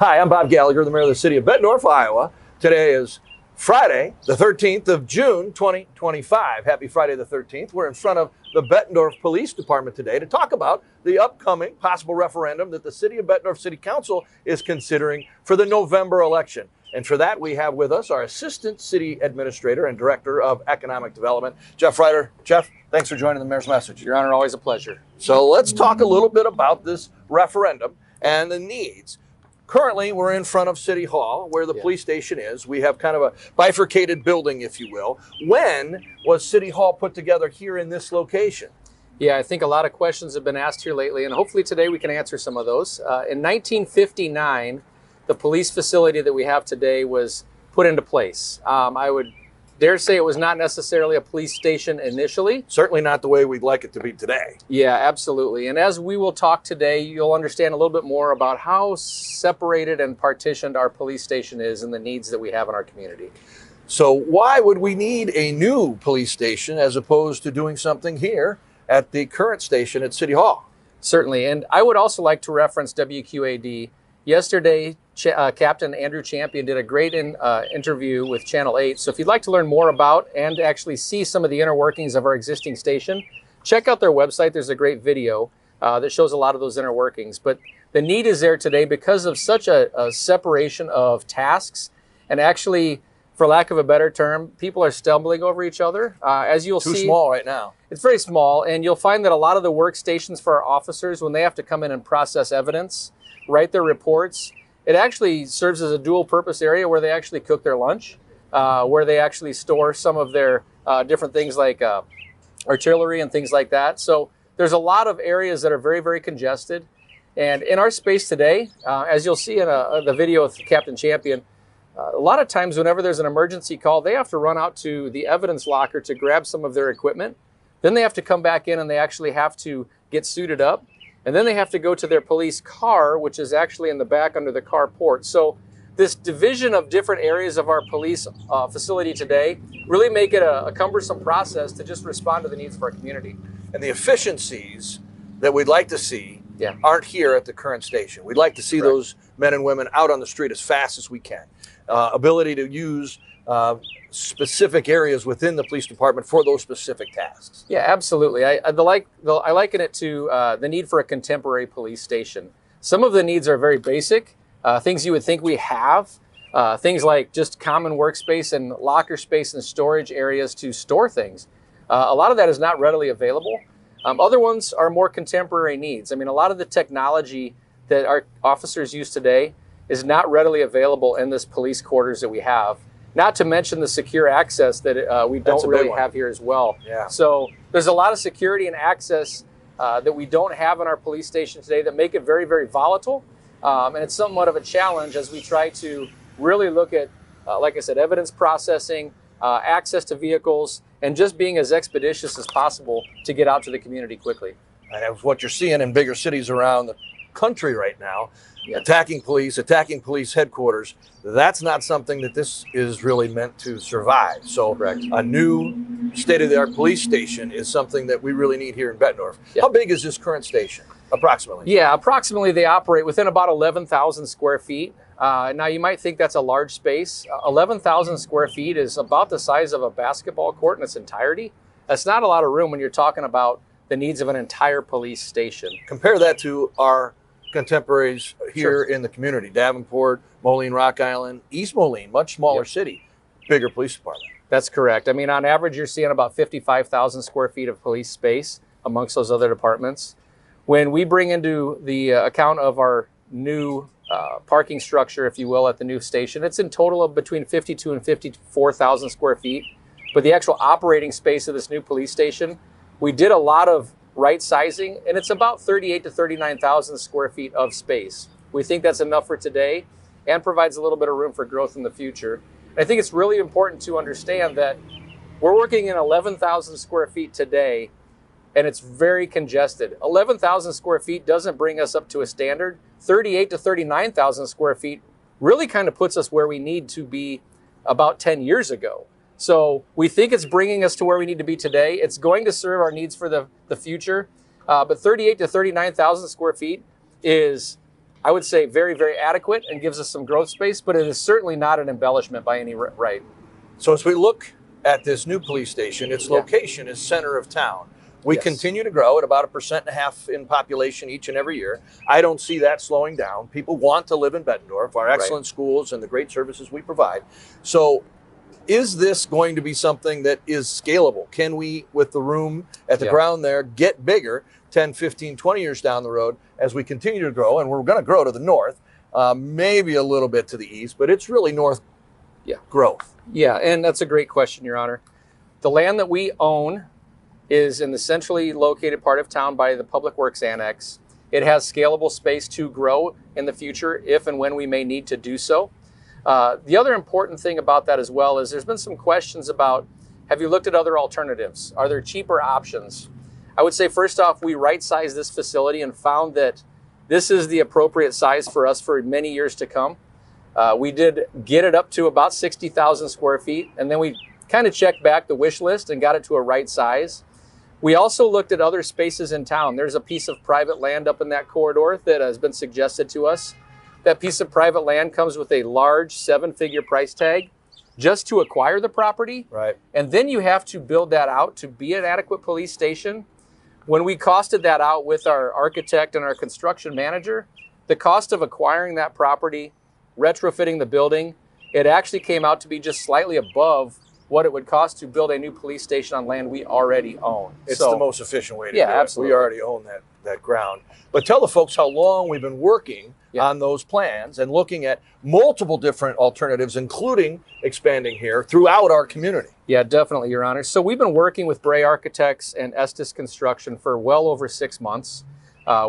Hi, I'm Bob Gallagher, the mayor of the city of Bettendorf, Iowa. Today is Friday, the 13th of June, 2025. Happy Friday the 13th. We're in front of the Bettendorf Police Department today to talk about the upcoming possible referendum that the city of Bettendorf City Council is considering for the November election. And for that, we have with us our Assistant City Administrator and Director of Economic Development, Jeff Reiter. Jeff, thanks for joining the Mayor's Message. Your Honor, always a pleasure. So let's talk a little bit about this referendum and the needs. Currently, we're in front of City Hall, where the police station is. We have kind of a bifurcated building, if you will. When was City Hall put together here in this location? Yeah, I think a lot of questions have been asked here lately, and hopefully today we can answer some of those. In 1959, the police facility that we have today was put into place. I would dare say it was not necessarily a police station initially. Certainly not the way we'd like it to be today. Yeah, absolutely. And as we will talk today, you'll understand a little bit more about how separated and partitioned our police station is and the needs that we have in our community. So why would we need a new police station as opposed to doing something here at the current station at City Hall? Certainly. And I would also like to reference WQAD. Yesterday, Captain Andrew Champion did a great interview with Channel 8. So if you'd like to learn more about and actually see some of the inner workings of our existing station, check out their website. There's a great video that shows a lot of those inner workings. But the need is there today because of such a separation of tasks. And actually, for lack of a better term, people are stumbling over each other. As you'll see, Too small right now. It's very small. And you'll find that a lot of the workstations for our officers, when they have to come in and process evidence, write their reports, it actually serves as a dual purpose area where they actually cook their lunch, where they actually store some of their different things like artillery and things like that. So there's a lot of areas that are very, very congested. And in our space today, as you'll see in the video with Captain Champion, a lot of times whenever there's an emergency call, they have to run out to the evidence locker to grab some of their equipment. Then they have to come back in and they actually have to get suited up. And then they have to go to their police car, which is actually in the back under the carport. So this division of different areas of our police facility today really make it a cumbersome process to just respond to the needs of our community. And the efficiencies that we'd like to see aren't here at the current station. We'd like to see those men and women out on the street as fast as we can. Ability to use specific areas within the police department for those specific tasks. Yeah, absolutely. I liken it to the need for a contemporary police station. Some of the needs are very basic, things you would think we have, things like just common workspace and locker space and storage areas to store things. A lot of that is not readily available. Other ones are more contemporary needs. I mean, a lot of the technology that our officers use today is not readily available in this police quarters that we have. Not to mention the secure access that we don't really have here as well. Yeah. So there's a lot of security and access that we don't have in our police station today that make it very, very volatile. And it's somewhat of a challenge as we try to really look at, like I said, evidence processing, access to vehicles, and just being as expeditious as possible to get out to the community quickly. And that's what you're seeing in bigger cities around the country right now. Attacking police headquarters. That's not something that this is really meant to survive. So a new state-of-the-art police station is something that we really need here in Bettendorf. How big is this current station, approximately? Yeah, approximately they operate within about 11,000 square feet. Now you might think that's a large space. 11,000 square feet is about the size of a basketball court in its entirety. That's not a lot of room when you're talking about the needs of an entire police station. Compare that to our contemporaries here in the community. Davenport, Moline, Rock Island, East Moline, much smaller city, bigger police department. That's correct. I mean, on average, you're seeing about 55,000 square feet of police space amongst those other departments. When we bring into the account of our new parking structure, if you will, at the new station, it's in total of between 52 and 54,000 square feet. But the actual operating space of this new police station, we did a lot of right sizing, and it's about 38 to 39,000 square feet of space. We think that's enough for today and provides a little bit of room for growth in the future. I think it's really important to understand that we're working in 11,000 square feet today, and it's very congested. 11,000 square feet doesn't bring us up to a standard. 38 to 39,000 square feet really kind of puts us where we need to be about 10 years ago. So we think it's bringing us to where we need to be today. It's going to serve our needs for the future. But 38 to 39,000 square feet is I would say very, very adequate and gives us some growth space, but it is certainly not an embellishment by any right. So as we look at this new police station, its location is center of town. We continue to grow at about 1.5% in population each and every year. I don't see that slowing down. People want to live in Bettendorf, our excellent schools and the great services we provide. So is this going to be something that is scalable? Can we, with the room at the ground there, get bigger 10, 15, 20 years down the road as we continue to grow? And we're going to grow to the north, maybe a little bit to the east, but it's really north growth. Yeah, and that's a great question, Your Honor. The land that we own is in the centrally located part of town by the Public Works Annex. It has scalable space to grow in the future if and when we may need to do so. The other important thing about that as well is there's been some questions about, have you looked at other alternatives? Are there cheaper options? I would say first off, we right-sized this facility and found that this is the appropriate size for us for many years to come. We did get it up to about 60,000 square feet, and then we kind of checked back the wish list and got it to a right size. We also looked at other spaces in town. There's a piece of private land up in that corridor that has been suggested to us. That piece of private land comes with a large 7-figure price tag just to acquire the property. Right. And then you have to build that out to be an adequate police station. When we costed that out with our architect and our construction manager, the cost of acquiring that property, retrofitting the building, it actually came out to be just slightly above what it would cost to build a new police station on land we already own. It's the most efficient way to do it. Absolutely. We already own that ground. But tell the folks how long we've been working on those plans and looking at multiple different alternatives, including expanding here throughout our community. Yeah, definitely, Your Honor. So we've been working with Bray Architects and Estes Construction for well over 6 months.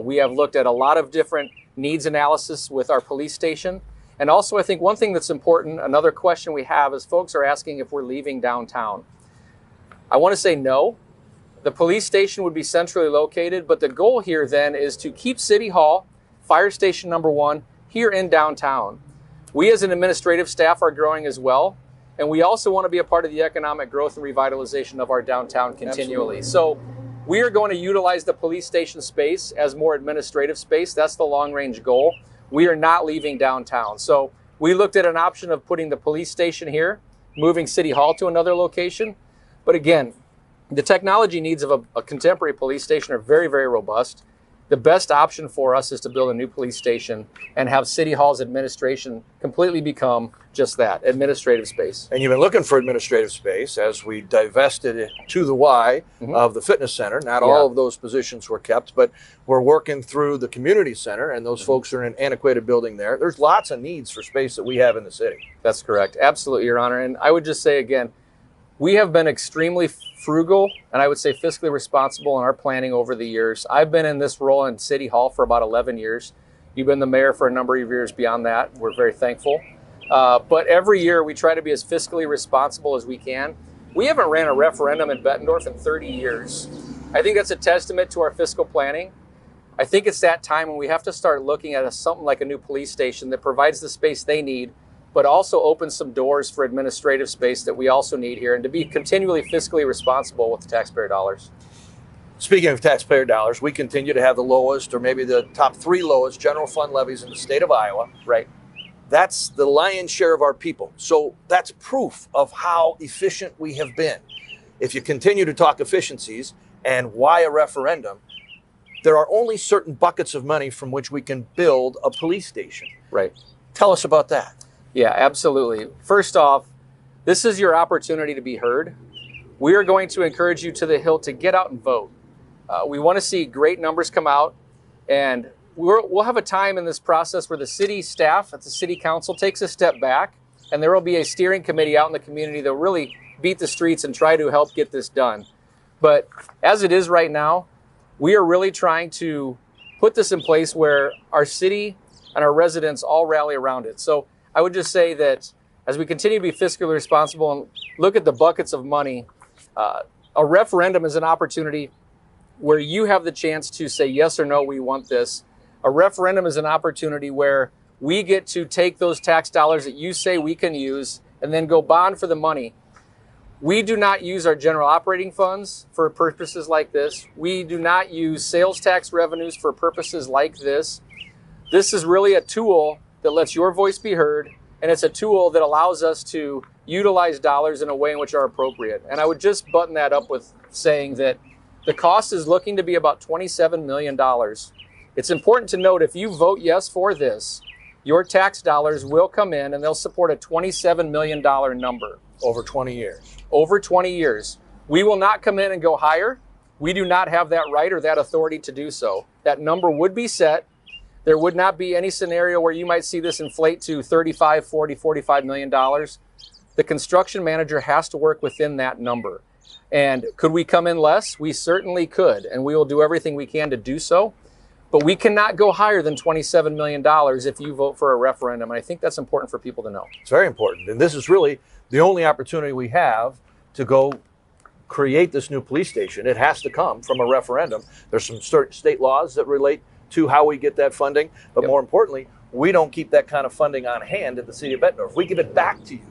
We have looked at a lot of different needs analysis with our police station. And also, I think one thing that's important, another question we have is folks are asking if we're leaving downtown. I want to say no. The police station would be centrally located, but the goal here then is to keep City Hall, Fire Station number 1, here in downtown. We as an administrative staff are growing as well, and we also want to be a part of the economic growth and revitalization of our downtown continually. Absolutely. So we are going to utilize the police station space as more administrative space. That's the long-range goal. We are not leaving downtown. So we looked at an option of putting the police station here, moving City Hall to another location. But again, the technology needs of a contemporary police station are very, very robust. The best option for us is to build a new police station and have City Hall's administration completely become just that, administrative space. And you've been looking for administrative space as we divested it to the Y of the fitness center. Not all of those positions were kept, but we're working through the community center, and those folks are in an antiquated building there. There's lots of needs for space that we have in the city. That's correct. Absolutely, Your Honor. And I would just say again, we have been extremely frugal and I would say fiscally responsible in our planning over the years. I've been in this role in City Hall for about 11 years. You've been the mayor for a number of years beyond that. We're very thankful. But every year we try to be as fiscally responsible as we can. We haven't ran a referendum in Bettendorf in 30 years. I think that's a testament to our fiscal planning. I think it's that time when we have to start looking at something like a new police station that provides the space they need, but also opens some doors for administrative space that we also need here, and to be continually fiscally responsible with the taxpayer dollars. Speaking of taxpayer dollars, we continue to have the lowest, or maybe the top 3 lowest general fund levies in the state of Iowa. Right. That's the lion's share of our people. So that's proof of how efficient we have been. If you continue to talk efficiencies and why a referendum, there are only certain buckets of money from which we can build a police station. Right. Tell us about that. Yeah, absolutely. First off, this is your opportunity to be heard. We are going to encourage you to the hill to get out and vote. We want to see great numbers come out, and we'll have a time in this process where the city staff at the city council takes a step back, and there will be a steering committee out in the community that will really beat the streets and try to help get this done. But as it is right now, we are really trying to put this in place where our city and our residents all rally around it. So I would just say that as we continue to be fiscally responsible and look at the buckets of money, a referendum is an opportunity where you have the chance to say yes or no, we want this. A referendum is an opportunity where we get to take those tax dollars that you say we can use and then go bond for the money. We do not use our general operating funds for purposes like this. We do not use sales tax revenues for purposes like this. This is really a tool that lets your voice be heard, and it's a tool that allows us to utilize dollars in a way in which are appropriate. And I would just button that up with saying that the cost is looking to be about $27 million. It's important to note, if you vote yes for this, your tax dollars will come in and they'll support a $27 million number. Over 20 years. Over 20 years. We will not come in and go higher. We do not have that right or that authority to do so. That number would be set. There would not be any scenario where you might see this inflate to 35, 40, $45 million. The construction manager has to work within that number. And could we come in less? We certainly could, and we will do everything we can to do so. But we cannot go higher than $27 million if you vote for a referendum. And I think that's important for people to know. It's very important. And this is really the only opportunity we have to go create this new police station. It has to come from a referendum. There's some state laws that relate to how we get that funding. But more importantly, we don't keep that kind of funding on hand at the city of Bettendorf. We give it back to you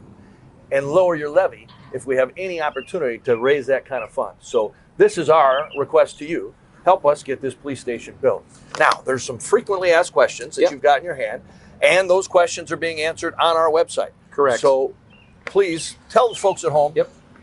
and lower your levy if we have any opportunity to raise that kind of fund. So this is our request to you. Help us get this police station built. Now, there's some frequently asked questions that you've got in your hand, and those questions are being answered on our website. Correct. So please tell the folks at home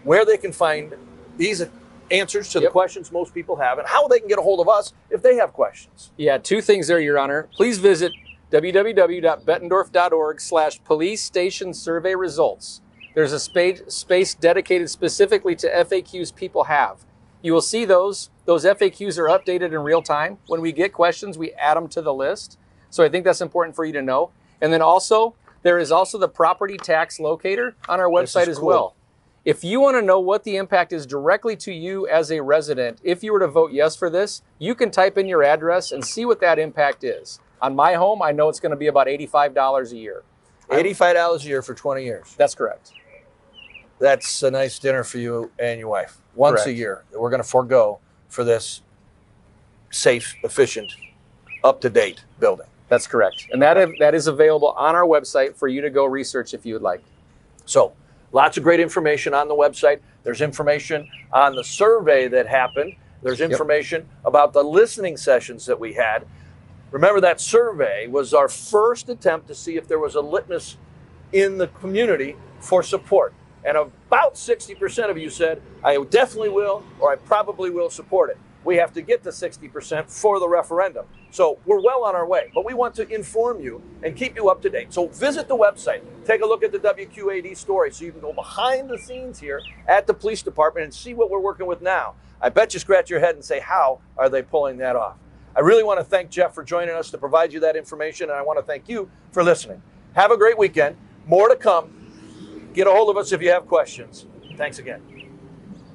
where they can find these answers to the questions most people have and how they can get a hold of us if they have questions. Yeah, two things there, Your Honor. Please visit www.bettendorf.org/police station survey results. There's a space dedicated specifically to FAQs people have. You will see those FAQs are updated in real time. When we get questions, we add them to the list. So I think that's important for you to know. And then also, there is also the property tax locator on our website as well. If you want to know what the impact is directly to you as a resident, if you were to vote yes for this, you can type in your address and see what that impact is. On my home, I know it's going to be about $85 a year. $85 a year for 20 years. That's correct. That's a nice dinner for you and your wife. Once a year that we're going to forego for this safe, efficient, up-to-date building. That's correct. And that is available on our website for you to go research if you would like. So lots of great information on the website. There's information on the survey that happened. There's information about the listening sessions that we had. Remember, that survey was our first attempt to see if there was a litmus in the community for support. And about 60% of you said, I definitely will, or I probably will support it. We have to get to 60% for the referendum. So we're well on our way, but we want to inform you and keep you up to date. So visit the website, take a look at the WQAD story so you can go behind the scenes here at the police department and see what we're working with now. I bet you scratch your head and say, how are they pulling that off? I really want to thank Jeff for joining us to provide you that information, and I want to thank you for listening. Have a great weekend. More to come. Get a hold of us if you have questions. Thanks again.